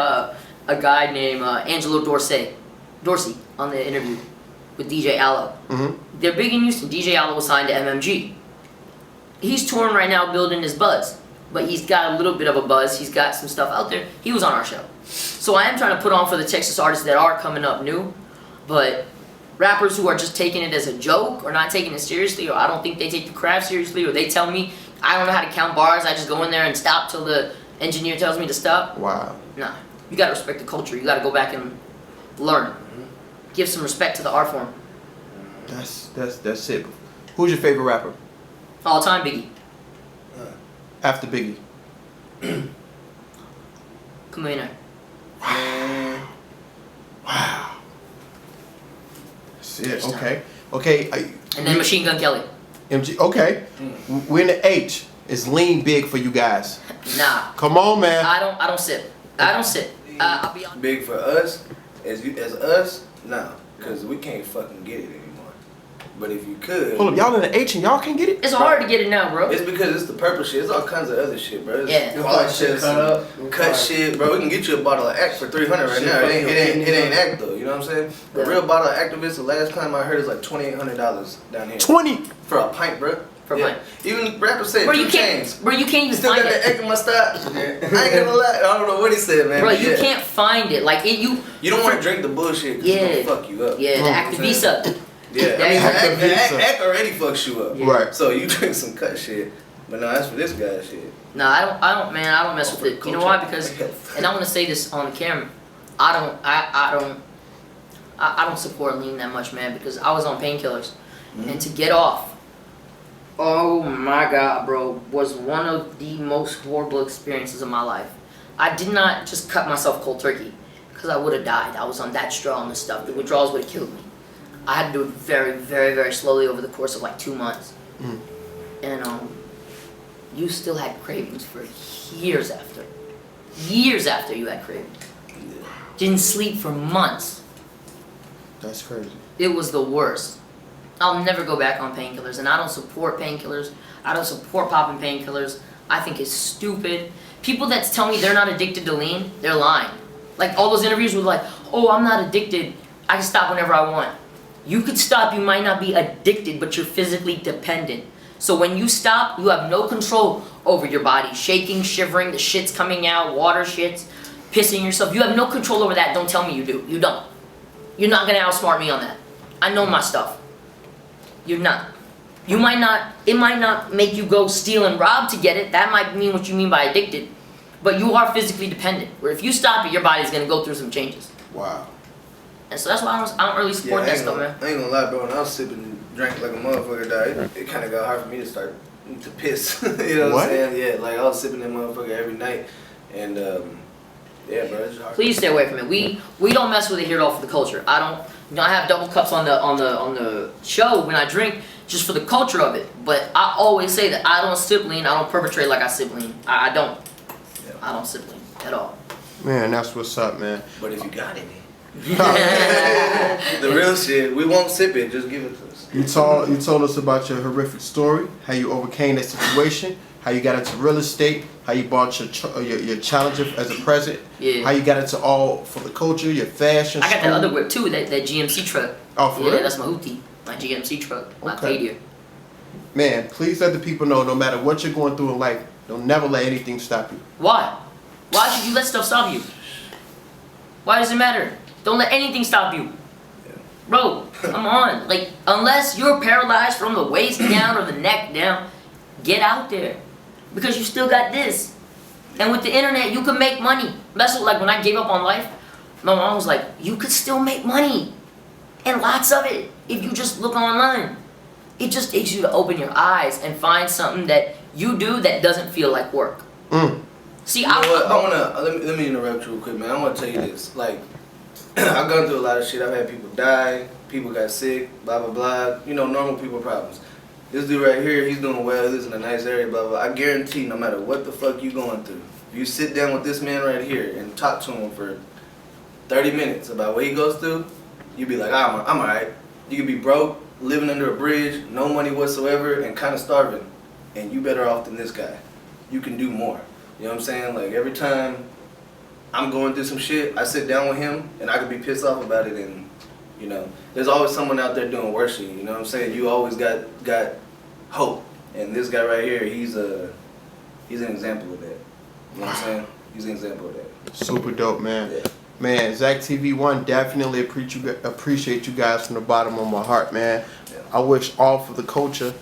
a guy named Angelo Dorsey on the interview with DJ Allo. Mm-hmm. They're big in Houston. DJ Allo was signed to MMG. He's touring right now building his buzz, but he's got a little bit of a buzz. He's got some stuff out there. He was on our show. So I am trying to put on for the Texas artists that are coming up new, but rappers who are just taking it as a joke or not taking it seriously, or I don't think they take the craft seriously, or they tell me I don't know how to count bars, I just go in there and stop till the engineer tells me to stop. Wow. Nah, you gotta respect the culture. You gotta go back and learn. Give some respect to the art form. That's it. Who's your favorite rapper? All time Biggie. After Biggie. Come in there. Wow. That's it. Okay. Okay. And then Machine Gun Kelly. MG. Okay. We're in the H. Is lean big for you guys? Nah. Come on, man. I don't sip. I'll be honest. Big for us, as us, nah, because we can't fucking get it anymore. But if you could, Hold up, y'all in the H and y'all can't get it? It's hard to get it now, bro. it's because it's the purple shit. It's all kinds of other shit, bro. It's Yeah. all shit cut shit, bro. We can get you a bottle of Act for $300 right now. It ain't Act though. You know what I'm saying? A Yeah. real bottle of Activist. The last time I heard is like $2,800 down here 20. for a pint, bro. For a pint. Even rappers say Bro, 2 you can't. chains. Bro, you can't even Still find got it. the Act in my style. I ain't gonna lie. I don't know what he said, man. Bro, but you yeah. can't find it. Like it, you. You don't want to drink the bullshit because Yeah. it's gonna fuck you up. Yeah, the Activisa. Yeah, I That mean, is Act already fucks you up. Yeah. Right. So you drink some cut shit, but no, that's for this guy shit. No, I don't mess with it. You know why? Because, and I want to say this on the camera, I don't support lean that much, man. Because I was on painkillers, and to get off, oh my God, bro, was one of the most horrible experiences of my life. I did not just cut myself cold turkey, because I would have died. I was on that strong and stuff. The withdrawals would have killed me. I had to do it very, very, very slowly over the course of like 2 months. And you still had cravings for years after. Years after you had cravings. Didn't sleep for months. That's crazy. It was the worst. I'll never go back on painkillers, and I don't support painkillers. I don't support popping painkillers. I think it's stupid. People that tell me they're not addicted to lean, they're lying. Like all those interviews were like, oh, I'm not addicted. I can stop whenever I want. You could stop, you might not be addicted, but you're physically dependent. So when you stop, you have no control over your body. Shaking, shivering, the shit's coming out, water shits, pissing yourself. You have no control over that. Don't tell me you do. You don't. You're not gonna outsmart me on that. I know my stuff. You're not. You might not, it might not make you go steal and rob to get it. That might mean what you mean by addicted. But you are physically dependent. Where if you stop it, your body's gonna go through some changes. Wow. And so that's why I don't really support that stuff, man. I ain't gonna lie, bro. When I was sipping drink like a motherfucker, dog, it kind of got hard for me to start to piss. You know what I'm saying? Yeah, like I was sipping that motherfucker every night, and yeah, bro, it's hard. Please stay away from it. We don't mess with it here at all for the culture. I don't. You know, I have double cups on the show when I drink just for the culture of it. But I always say that I don't sip lean. I don't perpetrate like I sip lean. I don't. Yeah. I don't sip lean at all. Man, that's what's up, man. But if you got it, the real shit, we won't sip it. Just give it to us. You told us about your horrific story, how you overcame that situation, how you got into real estate, how you bought your challenger as a present, Yeah. how you got into all for the culture, your fashion. I got that school. other whip too. That GMC truck. Oh, for Yeah, real? that's my hoopty. My GMC truck. My Okay. Cadia. Man, please let the people know, no matter what you're going through in life, don't never let anything stop you. Why? Why should you let stuff stop you? Why does it matter? Don't let anything stop you. Bro, come on. Like, unless you're paralyzed from the waist down or the neck down, get out there. Because you still got this. And with the internet, you can make money. That's what, like, when I gave up on life, my mom was like, you could still make money. And lots of it, if you just look online. It just takes you to open your eyes and find something that you do that doesn't feel like work. See, You know what? I wanna let me interrupt you real quick, man. I wanna tell you this. Like, I've gone through a lot of shit. I've had people die, people got sick, blah blah blah. You know, normal people problems. This dude right here, he's doing well. He lives in a nice area, blah blah. I guarantee, no matter what the fuck you going through, if you sit down with this man right here and talk to him for 30 minutes about what he goes through, you be like, I'm alright. You could be broke, living under a bridge, no money whatsoever, and kind of starving, and you better off than this guy. You can do more. You know what I'm saying? Like every time I'm going through some shit, I sit down with him and I could be pissed off about it, and you know, there's always someone out there doing worse than you. You know what I'm saying? You always got hope, and this guy right here, he's an example of that. You know what I'm saying? He's an example of that. Super dope, man. Yeah. Man, Zach TV1, definitely appreciate you guys from the bottom of my heart, man. Yeah. I wish all for the culture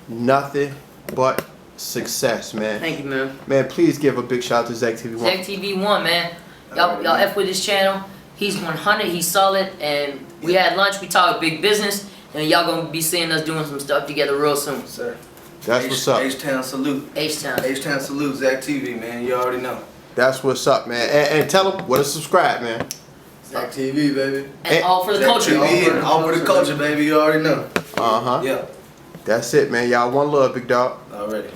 nothing but success, man. Thank you, man. Man, please give a big shout out to Zach TV1. Zach TV1, man. Y'all F with his channel. He's 100, he's solid, and we had lunch, we talked big business, and y'all gonna be seeing us doing some stuff together real soon. Sir. That's what's up. H-Town salute. H-Town. H-Town salute, Zach TV, man. You already know. That's what's up, man. And tell them where to subscribe, man. Zach TV, baby. And all for the Zach culture. TV and all for the culture, baby. You already know. Uh-huh. Yeah. That's it, man. Y'all one love, big dog. Already.